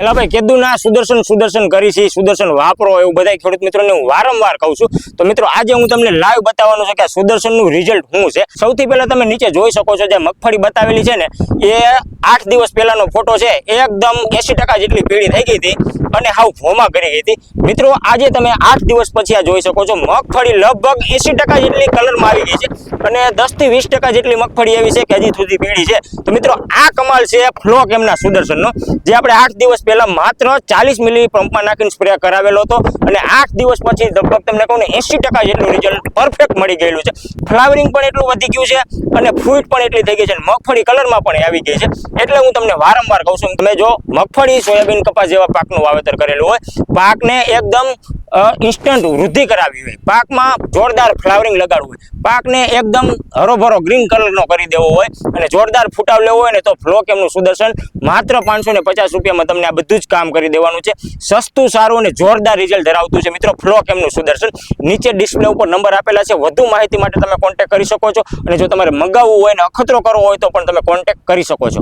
એટલે ભાઈ કીધું ના સુદર્શન કરી છે, સુદર્શન વાપરો એવું બધા ખેડૂત મિત્રોને હું વારંવાર કહું છું. તો મિત્રો આજે હું તમને લાઈવ બતાવવાનું છે કે સુદર્શનનું રિઝલ્ટ શું છે. સૌથી પહેલા તમે નીચે જોઈ શકો છો જે મગફળી બતાવેલી છે ને એ 8 દિવસ પહેલાનો ફોટો છે. એકદમ 80% જેટલી પીળી થઈ ગઈ હતી અને હાવ ભોમા કરી ગઈ હતી. મિત્રો આજે તમે 8 દિવસ પછી આ જોઈ શકો છો મગફળી લગભગ 80% જેટલી કલરમાં આવી ગઈ છે અને 10 થી 20% જેટલી મગફળી એવી છે કે હજી સુધી પીળી છે. તો મિત્રો આ કમાલ છે ફ્લો કેમના સુદર્શનનો, જે આપણે 8 દિવસ પહેલા માત્ર 40 મિલી પંપમાં નાખીને સ્પ્રે કરાવેલો હતો અને 8 દિવસ પછી લગભગ તમને કહું ને 80% જેટલું રિઝલ્ટ પરફેક્ટ મળી ગયેલું છે. ફ્લાવરિંગ પણ એટલું વધી ગયું છે અને ફ્રૂટ પણ એટલી થઈ ગઈ છે અને મગફળી કલરમાં પણ આવી ગઈ છે. એટલે હું તમને વારંવાર કહું છું, તમે જો મગફળી સોયાબીન કપાસ જેવા પાકનું વાવેતર કરેલું હોય, પાકને એકદમ ઇન્સ્ટન્ટ વૃદ્ધિ કરાવી હોય, પાકમાં જોરદાર ફ્લાવરિંગ લગાડવું હોય, પાકને એકદમ હરોભરો ગ્રીન કલરનો કરી દેવો હોય અને જોરદાર ફૂટાવ લેવો હોય ને તો ફ્લો કેમનું સુદર્શન માત્ર 550 રૂપિયામાં તમને આ બધું જ કામ કરી દેવાનું છે. સસ્તું, સારું અને જોરદાર રિઝલ્ટ ધરાવતું છે મિત્રો ફ્લો કેમનું સુદર્શન. નીચે ડિસ્પ્લે ઉપર નંબર આપેલા છે, વધુ માહિતી માટે તમે કોન્ટેક્ટ કરી શકો છો અને જો તમારે મંગાવવું હોય ને અખતરો કરવો હોય તો પણ તમે કોન્ટેક્ટ કરી શકો છો.